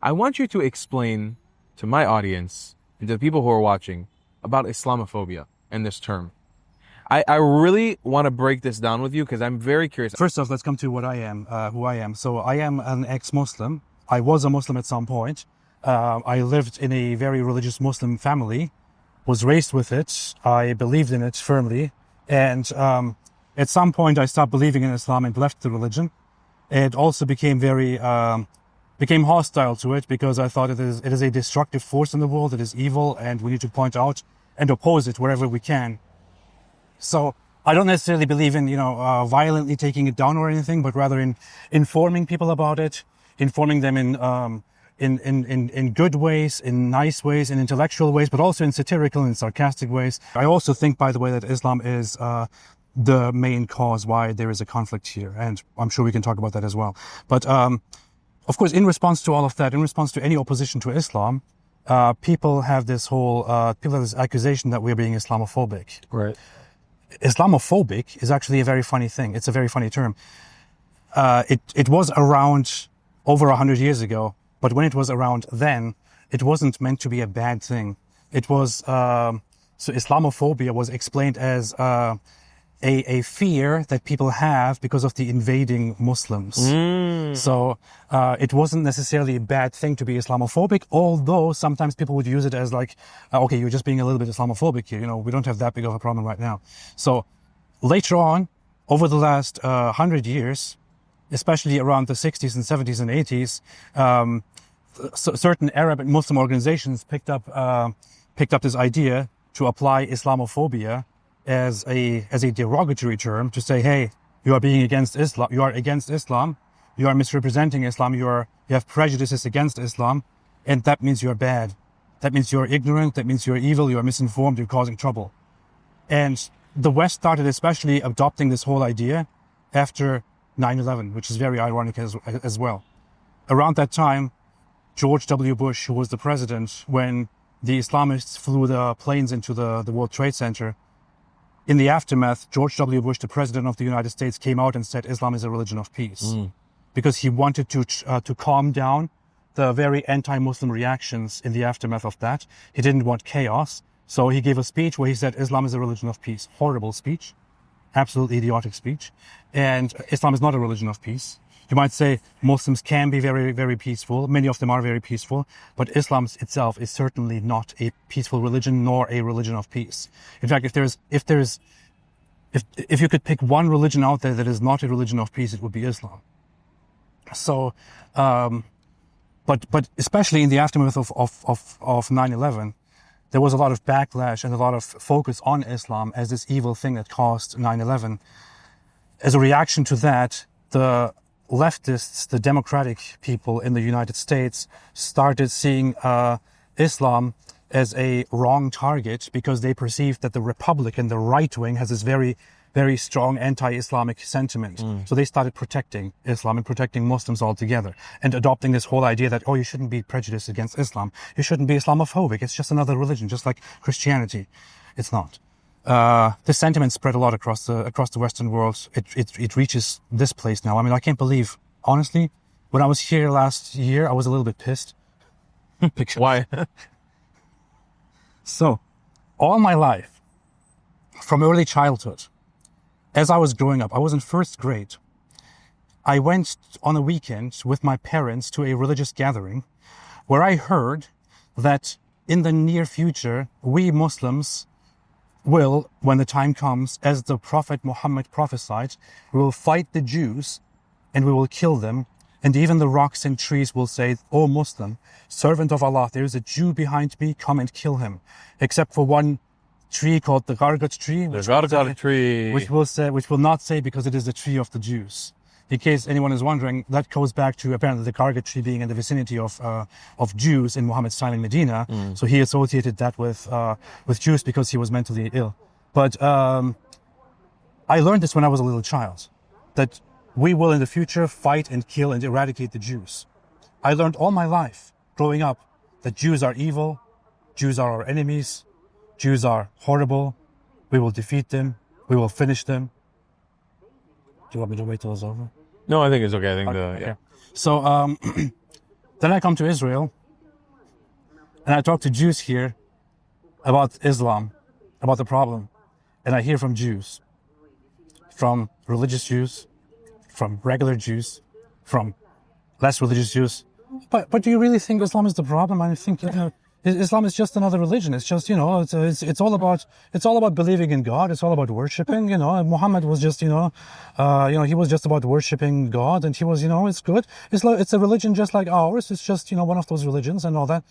I want you to explain to my audience and to the people who are watching about Islamophobia and this term. I really want to break this down with you because I'm very curious. First off, let's come to what I am, who I am. So I am an ex-Muslim. I was a Muslim at some point. I lived in a very religious Muslim family, was raised with it. I believed in it firmly. And at some point, I stopped believing in Islam and left the religion. It also became became hostile to it because I thought it is a destructive force in the world. It is evil, and we need to point out and oppose it wherever we can. So I don't necessarily believe in, violently taking it down or anything, but rather in informing people about it, informing them in good ways, in nice ways, in intellectual ways, but also in satirical and sarcastic ways. I also think, by the way, that Islam is the main cause why there is a conflict here, and I'm sure we can talk about that as well. But of course, in response to all of that, in response to any opposition to Islam, people have this accusation that we're being Islamophobic. Right. Islamophobic is actually a very funny thing. It's a very funny term. It was around over 100 years ago, but when it was around then, it wasn't meant to be a bad thing. It was, so Islamophobia was explained as a fear that people have because of the invading Muslims. So it wasn't necessarily a bad thing to be Islamophobic, although sometimes people would use it as like, okay, you're just being a little bit Islamophobic here. We don't have that big of a problem right now. So later on, over the last 100 years, especially around the 60s and 70s and 80s, certain Arab and Muslim organizations picked up this idea to apply Islamophobia as a derogatory term to say, hey, you are being against Islam, you are against Islam, you are misrepresenting Islam, you have prejudices against Islam, and that means you're bad. That means you're ignorant, that means you're evil, you're misinformed, you're causing trouble. And the West started especially adopting this whole idea after 9/11, which is very ironic as well. Around that time, George W. Bush, who was the president when the Islamists flew the planes into the World Trade Center, in the aftermath, George W. Bush, the president of the United States, came out and said Islam is a religion of peace. Because he wanted to calm down the very anti-Muslim reactions in the aftermath of that. He didn't want chaos. So he gave a speech where he said Islam is a religion of peace. Horrible speech. Absolutely idiotic speech. And Islam is not a religion of peace. You might say Muslims can be very, very peaceful. Many of them are very peaceful, but Islam itself is certainly not a peaceful religion nor a religion of peace. In fact, if you could pick one religion out there that is not a religion of peace, it would be Islam. So, but especially in the aftermath of 9/11, there was a lot of backlash and a lot of focus on Islam as this evil thing that caused 9/11. As a reaction to that, the leftists, the democratic people in the United States, started seeing Islam as a wrong target because they perceived that the Republican, the right wing, has this very, very strong anti-Islamic sentiment. So they started protecting Islam and protecting Muslims altogether and adopting this whole idea that, oh, you shouldn't be prejudiced against Islam. You shouldn't be Islamophobic. It's just another religion, just like Christianity. It's not. This sentiment spread a lot across the Western world. It reaches this place now. I mean, I can't believe, honestly, when I was here last year, I was a little bit pissed. Why? So, all my life, from early childhood, as I was growing up, I was in first grade. I went on a weekend with my parents to a religious gathering where I heard that in the near future, we Muslims will, when the time comes, as the Prophet Muhammad prophesied, we will fight the Jews and we will kill them. And even the rocks and trees will say, "O Muslim, servant of Allah, there is a Jew behind me, come and kill him." Except for one tree called the Gargat tree. The Gargat tree. Which will not say because it is the tree of the Jews. In case anyone is wondering, that goes back to apparently the Gargat tree being in the vicinity of Jews in Muhammad's time in Medina. So he associated that with Jews because he was mentally ill. But I learned this when I was a little child, that we will in the future fight and kill and eradicate the Jews. I learned all my life growing up that Jews are evil, Jews are our enemies, Jews are horrible, we will defeat them, we will finish them. Do you want me to wait till it's over? No, I think it's okay. I think okay. yeah. So Then I come to Israel and I talk to Jews here about Islam, about the problem. And I hear from Jews, from religious Jews, from regular Jews, from less religious Jews. But do you really think Islam is the problem? I think Islam is just another religion. It's just it's all about believing in God. It's all about worshiping. Muhammad was just he was just about worshiping God, and he was it's good. It's a religion just like ours. It's just one of those religions and all that.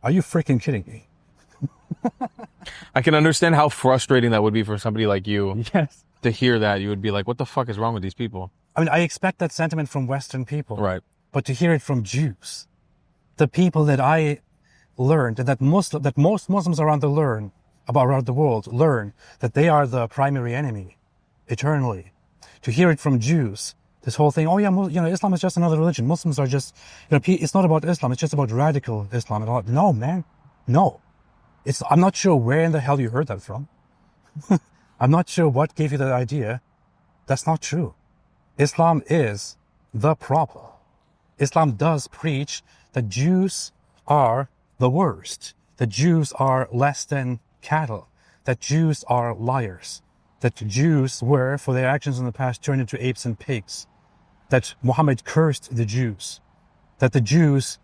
Are you freaking kidding me? I can understand how frustrating that would be for somebody like you. Yes. To hear that, you would be like, what the fuck is wrong with these people? I mean, I expect that sentiment from Western people. Right. But to hear it from Jews, the people that I learned, that most Muslims around the world learn that they are the primary enemy eternally. To hear it from Jews, this whole thing, Islam is just another religion. Muslims are just, it's not about Islam. It's just about radical Islam and all. No, man. No. I'm not sure where in the hell you heard that from. I'm not sure what gave you that idea. That's not true. Islam is the problem. Islam does preach that Jews are the worst, that Jews are less than cattle, that Jews are liars, that Jews were, for their actions in the past, turned into apes and pigs, that Muhammad cursed the Jews, that the Jews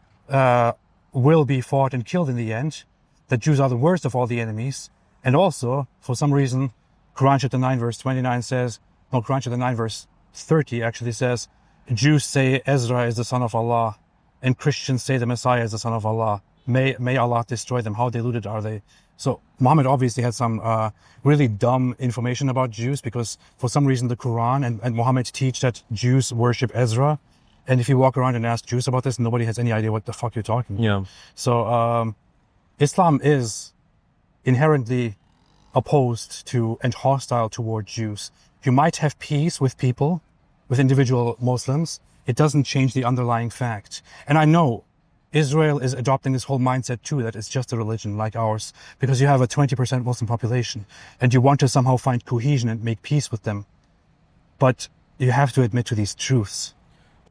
will be fought and killed in the end, that Jews are the worst of all the enemies, and also, for some reason, Quran chapter 9 verse 29 says, Quran chapter 9 verse 30 actually says, Jews say Ezra is the son of Allah, and Christians say the Messiah is the son of Allah. May Allah destroy them. How deluded are they? So Muhammad obviously had some really dumb information about Jews, because for some reason the Quran and Muhammad teach that Jews worship Ezra. And if you walk around and ask Jews about this, nobody has any idea what the fuck you're talking about. Yeah. So Islam is inherently opposed to and hostile toward Jews. You might have peace with people, with individual Muslims. It doesn't change the underlying fact. And I know Israel is adopting this whole mindset too, that it's just a religion like ours, because you have a 20% Muslim population and you want to somehow find cohesion and make peace with them. But you have to admit to these truths.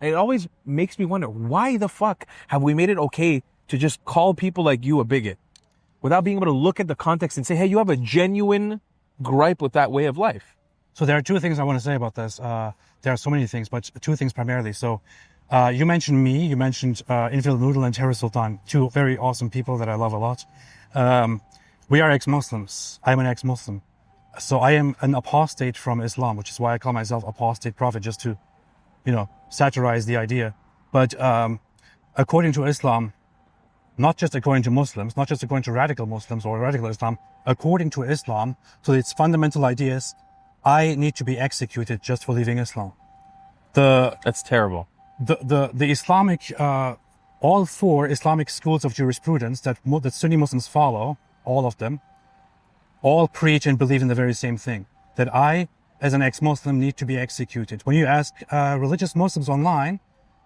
It always makes me wonder, why the fuck have we made it okay to just call people like you a bigot without being able to look at the context and say, hey, you have a genuine gripe with that way of life? So there are two things I want to say about this. There are so many things, but two things primarily. So you mentioned me, you mentioned Infidel Noodle and Terror Sultan, two very awesome people that I love a lot. We are ex-Muslims. I'm an ex-Muslim. So I am an apostate from Islam, which is why I call myself Apostate Prophet, just to, satirize the idea. But according to Islam, not just according to Muslims, not just according to radical Muslims or radical Islam, according to Islam, so its fundamental ideas, I need to be executed just for leaving Islam. That's terrible. The Islamic, all four Islamic schools of jurisprudence that Sunni Muslims follow, all of them, all preach and believe in the very same thing, that I, as an ex-Muslim, need to be executed. When you ask religious Muslims online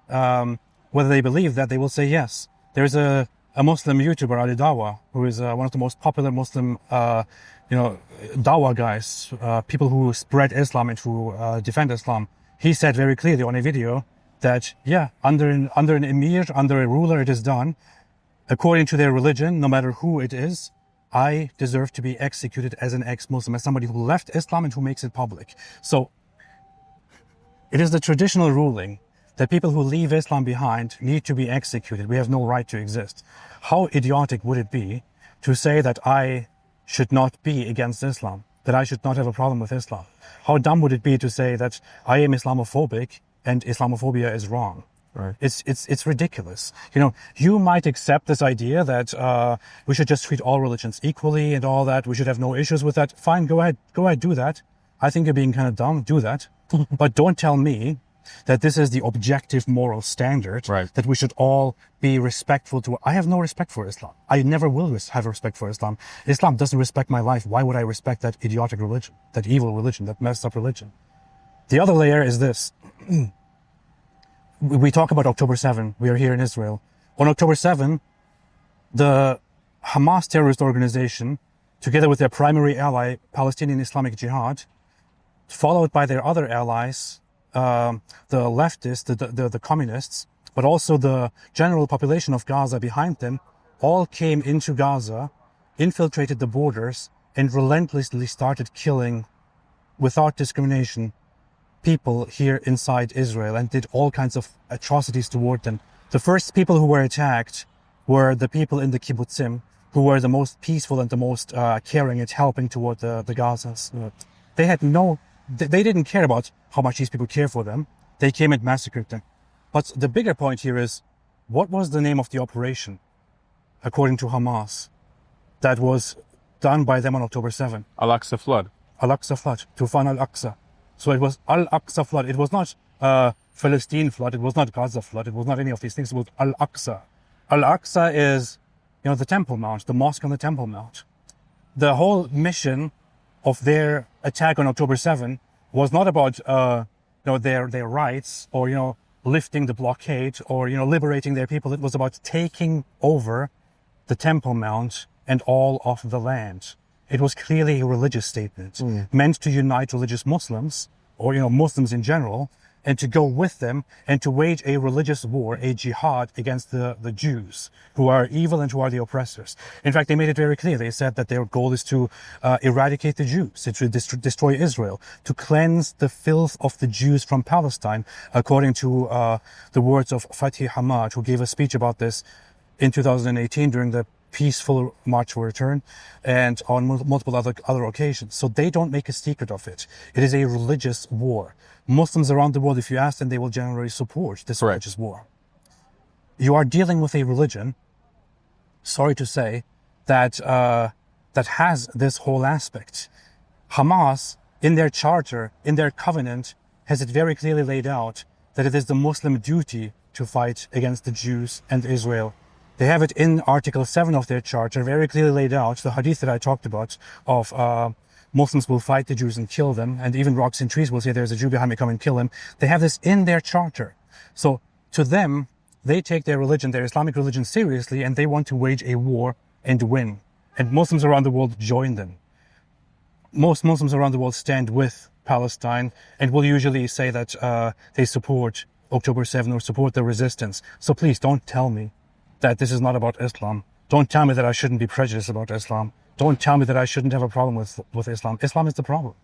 whether they believe that, they will say yes. There's a Muslim YouTuber, Ali Dawa, who is one of the most popular Muslim Dawa guys, people who spread Islam and who defend Islam. He said very clearly on a video that, under an emir, under a ruler, it is done. According to their religion, no matter who it is, I deserve to be executed as an ex-Muslim, as somebody who left Islam and who makes it public. So it is the traditional ruling that people who leave Islam behind need to be executed. We have no right to exist. How idiotic would it be to say that I should not be against Islam, that I should not have a problem with Islam? How dumb would it be to say that I am Islamophobic and Islamophobia is wrong? Right. It's ridiculous. You might accept this idea that we should just treat all religions equally and all that. We should have no issues with that. Fine, go ahead, do that. I think you're being kind of dumb. Do that. But don't tell me that this is the objective moral standard, right, that we should all be respectful to. I have no respect for Islam. I never will have respect for Islam. Islam doesn't respect my life. Why would I respect that idiotic religion, that evil religion, that messed up religion? The other layer is this. We talk about October 7. We are here in Israel. On October 7, the Hamas terrorist organization, together with their primary ally, Palestinian Islamic Jihad, followed by their other allies, the leftists, the communists, but also the general population of Gaza behind them, all came into Gaza, infiltrated the borders, and relentlessly started killing, without discrimination, people here inside Israel, and did all kinds of atrocities toward them. The first people who were attacked were the people in the kibbutzim, who were the most peaceful and the most caring and helping toward the Gazans. They didn't care about how much these people care for them. They came and massacred them. But the bigger point here is, what was the name of the operation, according to Hamas, that was done by them on October 7? Al-Aqsa flood. Al-Aqsa flood, Tufan al-Aqsa. So it was Al-Aqsa flood. It was not Philistine flood. It was not Gaza flood. It was not any of these things. It was Al-Aqsa. Al-Aqsa is, the Temple Mount, the mosque on the Temple Mount. The whole mission of their attack on October 7 was not about, their rights or, lifting the blockade or, liberating their people. It was about taking over the Temple Mount and all of the land. It was clearly a religious statement meant to unite religious Muslims or, Muslims in general, and to go with them and to wage a religious war, a jihad against the Jews who are evil and who are the oppressors. In fact, they made it very clear. They said that their goal is to eradicate the Jews, to destroy Israel, to cleanse the filth of the Jews from Palestine, according to the words of Fathi Hamad, who gave a speech about this in 2018 during the peaceful March for Return and on multiple other occasions. So they don't make a secret of it. It is a religious war. Muslims around the world, if you ask them, they will generally support this religious war. You are dealing with a religion, sorry to say, that has this whole aspect. Hamas, in their charter, in their covenant, has it very clearly laid out that it is the Muslim duty to fight against the Jews and Israel. They have it in Article 7 of their charter, very clearly laid out, the hadith that I talked about, of Muslims will fight the Jews and kill them, and even rocks and trees will say there's a Jew behind me, come and kill him. They have this in their charter. So to them, they take their religion, their Islamic religion, seriously, and they want to wage a war and win. And Muslims around the world join them. Most Muslims around the world stand with Palestine and will usually say that they support October 7 or support the resistance. So please don't tell me that this is not about Islam. Don't tell me that I shouldn't be prejudiced about Islam. Don't tell me that I shouldn't have a problem with Islam. Islam is the problem.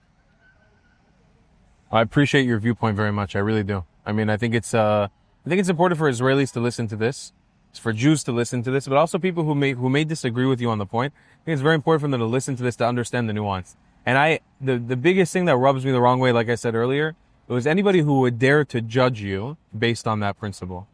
I appreciate your viewpoint very much. I really do. I mean, I think it's important for Israelis to listen to this, for Jews to listen to this, but also people who may disagree with you on the point. I think it's very important for them to listen to this to understand the nuance. And the biggest thing that rubs me the wrong way, like I said earlier, it was anybody who would dare to judge you based on that principle.